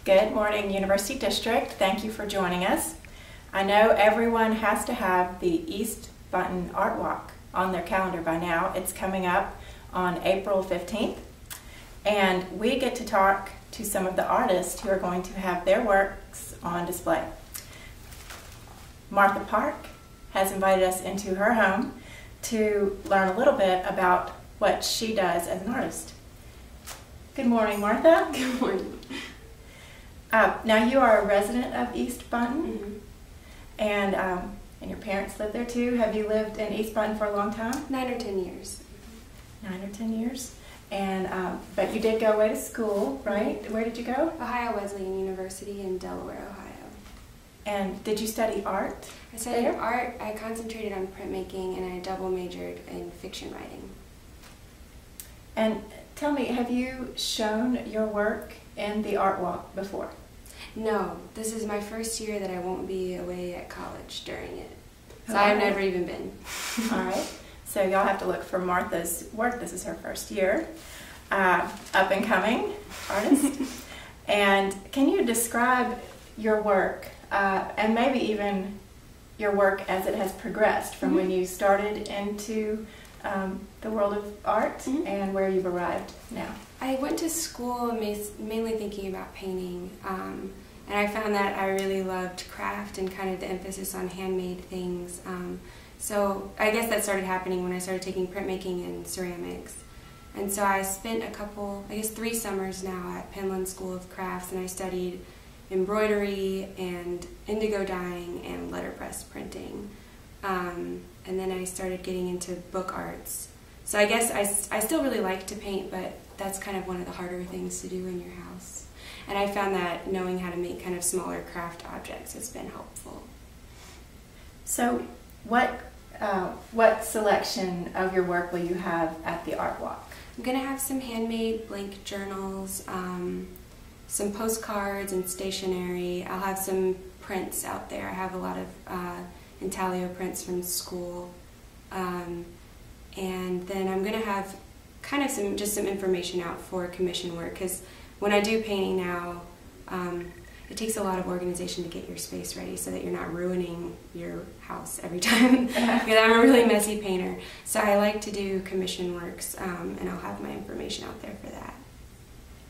Good morning, University District. Thank you for joining us. I know everyone has to have the East Bunton Art Walk on their calendar by now. It's coming up on April 15th, and we get to talk to some of the artists who are going to have their works on display. Martha Park has invited us into her home to learn a little bit about what she does as an artist. Good morning, Martha. Good morning. Now you are a resident of East Bunton, Mm-hmm. and your parents live there too. Have you lived in East Bunton for a long time? 9 or 10 years. 9 or 10 years. And but you did go away to school, right? Where did you go? Ohio Wesleyan University in Delaware, Ohio. And did you study art? I studied there? art. I concentrated on printmaking, and I double majored in fiction writing. And tell me, have you shown your work in the art walk before? No, this is my first year that I won't be away at college during it. So Oh, I've alright. never even been. All right. So y'all have to look for Martha's work. This is her first year. Up and coming artist. And can you describe your work and maybe even your work as it has progressed from when you started into the world of art and where you've arrived now? I went to school mainly thinking about painting, and I found that I really loved craft and kind of the emphasis on handmade things. So I guess that started happening when I started taking printmaking and ceramics. And so I spent 3 summers now at Penland School of Crafts, and I studied embroidery and indigo dyeing and letterpress printing. And then I started getting into book arts. So I guess I still really like to paint, but that's kind of one of the harder things to do in your house. And I found that knowing how to make kind of smaller craft objects has been helpful. So what selection of your work will you have at the art walk? I'm going to have some handmade blank journals, some postcards and stationery. I'll have some prints out there. I have a lot of intaglio prints from school. And then I'm going to have kind of some information out for commission work, because when I do painting now, it takes a lot of organization to get your space ready so that you're not ruining your house every time. Because I'm a really messy painter. So I like to do commission works, and I'll have my information out there for that.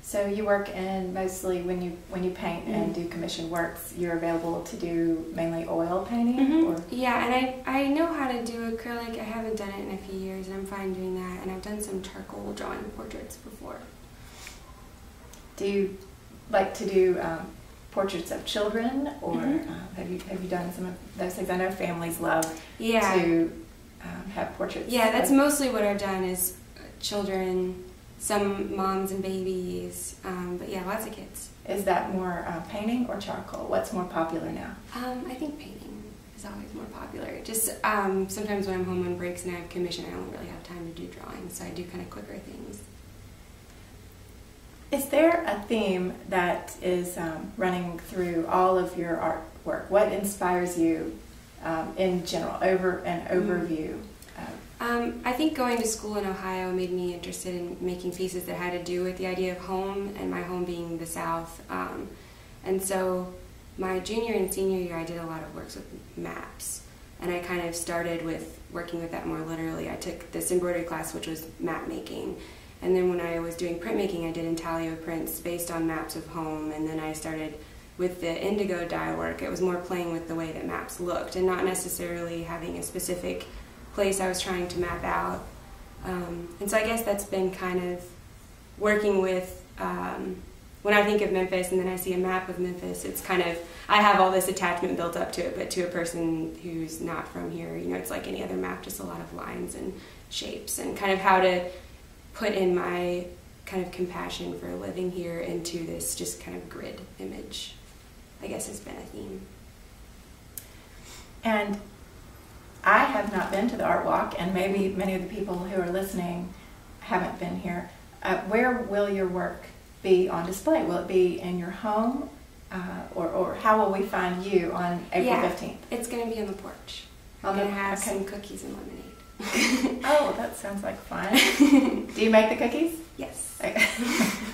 So you work in mostly when you paint and do commission works, you're available to do mainly oil painting? Or? Yeah, and I know how to do acrylic. I haven't done it in a few years, and I'm fine doing that. And I've done some charcoal drawing portraits before. Do you like to do portraits of children, or have you done some of those things? I know families love to have portraits. Yeah, that's mostly what I've done is children, some moms and babies, but yeah, lots of kids. Is that more painting or charcoal? What's more popular now? I think painting is always more popular. Just sometimes when I'm home on breaks and I have commission, I don't really have time to do drawing, so I do kind of quicker things. Is there a theme that is running through all of your artwork? What inspires you in general, over an overview? I think going to school in Ohio made me interested in making pieces that had to do with the idea of home, and my home being the South. And so my junior and senior year I did a lot of works with maps, and I kind of started with working with that more literally. I took this embroidery class which was map making, and then when I was doing printmaking I did intaglio prints based on maps of home, and then I started with the indigo dye work. It was more playing with the way that maps looked and not necessarily having a specific place I was trying to map out. And so I guess that's been kind of working with, when I think of Memphis and then I see a map of Memphis, it's kind of, I have all this attachment built up to it, but to a person who's not from here, you know, it's like any other map, just a lot of lines and shapes, and kind of how to put in my kind of compassion for living here into this just kind of grid image, I guess has been a theme. And I have not been to the art walk, and maybe many of the people who are listening haven't been here. Where will your work be on display? Will it be in your home, or how will we find you on April 15th? It's going to be on the porch. I'm going to have some cookies and lemonade. Oh, that sounds like fun. Do you make the cookies? Yes.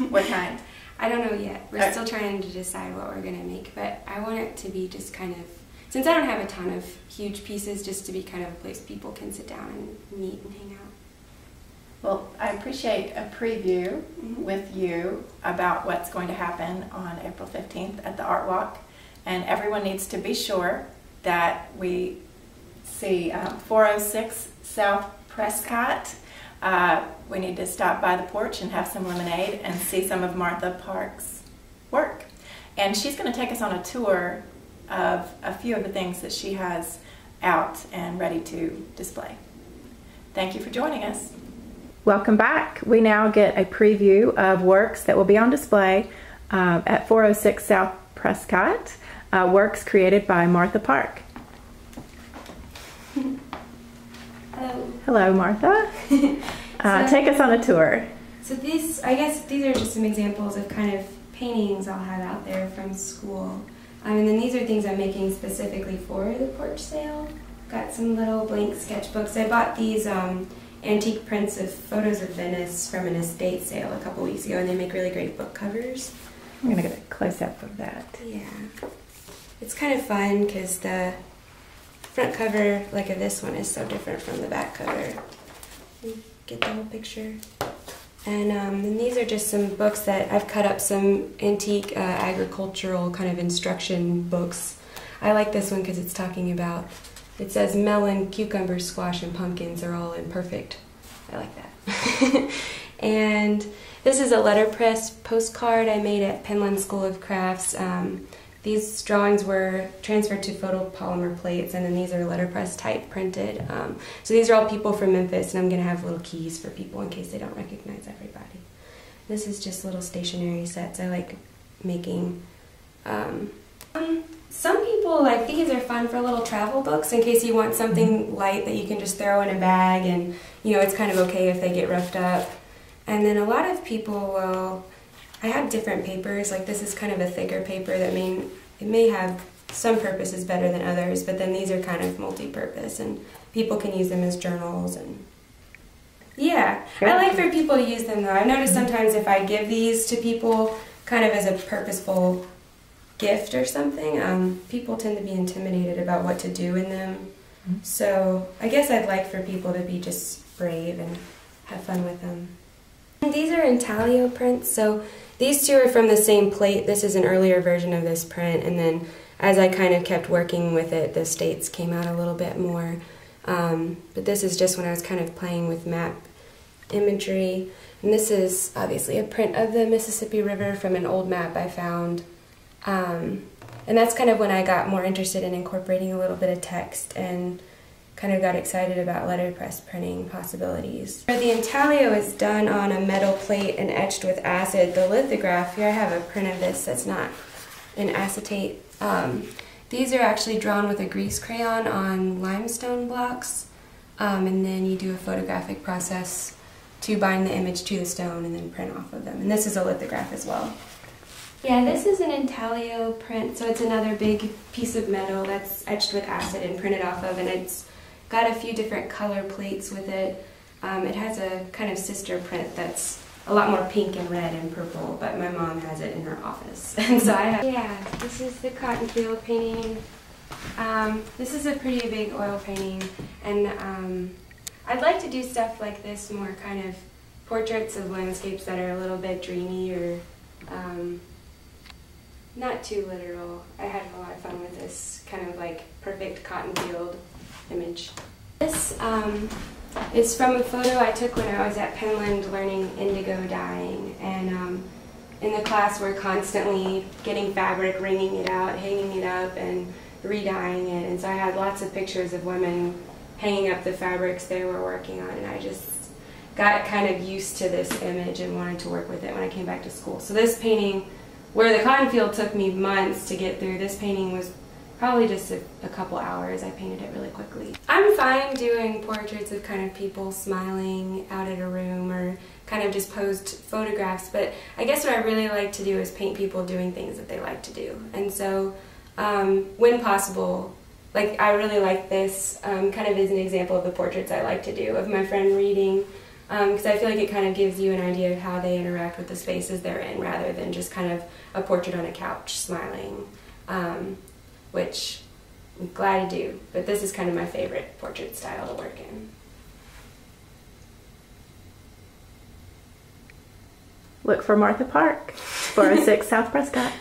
What kind? I don't know yet. We're still trying to decide what we're going to make, but I want it to be just kind of, since I don't have a ton of huge pieces, just to be kind of a place people can sit down and meet and hang out. Well, I appreciate a preview with you about what's going to happen on April 15th at the Art Walk, and everyone needs to be sure that we see 406 South Prescott. We need to stop by the porch and have some lemonade and see some of Martha Park's work. And she's going to take us on a tour of a few of the things that she has out and ready to display. Thank you for joining us. Welcome back. We now get a preview of works that will be on display at 406 South Prescott, works created by Martha Park. Hello. Hello, Martha. Take us on a tour. So I guess these are just some examples of kind of paintings I'll have out there from school. And then these are things I'm making specifically for the porch sale. Got some little blank sketchbooks. I bought these antique prints of photos of Venice from an estate sale a couple weeks ago, and they make really great book covers. I'm going to get a close-up of that. Yeah. It's kind of fun because the front cover, like of this one, is so different from the back cover. You get the whole picture. And then these are just some books that I've cut up, some antique agricultural kind of instruction books. I like this one because it's talking about, it says melon, cucumber, squash, and pumpkins are all imperfect. I like that. And this is a letterpress postcard I made at Penland School of Crafts. These drawings were transferred to photopolymer plates, and then these are letterpress type printed. So these are all people from Memphis, and I'm going to have little keys for people in case they don't recognize everybody. This is just little stationery sets I like making. Some people, like, these are fun for little travel books in case you want something light that you can just throw in a bag and, you know, it's kind of okay if they get roughed up. And then a lot of people will, I have different papers, like this is kind of a thicker paper that may have some purposes better than others, but then these are kind of multi-purpose and people can use them as journals. And yeah, I like for people to use them though. I've noticed sometimes if I give these to people kind of as a purposeful gift or something, people tend to be intimidated about what to do in them. So I guess I'd like for people to be just brave and have fun with them. And these are intaglio prints, so these two are from the same plate. This is an earlier version of this print, and then as I kind of kept working with it, the states came out a little bit more. But this is just when I was kind of playing with map imagery. And this is obviously a print of the Mississippi River from an old map I found. And that's kind of when I got more interested in incorporating a little bit of text and kind of got excited about letterpress printing possibilities. The intaglio is done on a metal plate and etched with acid. The lithograph, here I have a print of this that's not in acetate. These are actually drawn with a grease crayon on limestone blocks, and then you do a photographic process to bind the image to the stone and then print off of them. And this is a lithograph as well. Yeah, this is an intaglio print, so it's another big piece of metal that's etched with acid and printed off of, and it's got a few different color plates with it. It has a kind of sister print that's a lot more pink and red and purple, but my mom has it in her office. And so I have, yeah, this is the cotton field painting. This is a pretty big oil painting, and I'd like to do stuff like this, more kind of portraits of landscapes that are a little bit dreamy or not too literal. I had a lot of fun with this kind of like perfect cotton field image. This is from a photo I took when I was at Penland learning indigo dyeing, and in the class we're constantly getting fabric, wringing it out, hanging it up, and re-dyeing it, and so I had lots of pictures of women hanging up the fabrics they were working on, and I just got kind of used to this image and wanted to work with it when I came back to school. So this painting, where the cotton field took me months to get through, this painting was probably just a couple hours. I painted it really quickly. I'm fine doing portraits of kind of people smiling out at a room or kind of just posed photographs, but I guess what I really like to do is paint people doing things that they like to do. And so when possible, like I really like this kind of as an example of the portraits I like to do of my friend reading. because I feel like it kind of gives you an idea of how they interact with the spaces they're in rather than just kind of a portrait on a couch smiling, which I'm glad to do, but this is kind of my favorite portrait style to work in. Look for Martha Park, 406 South Prescott.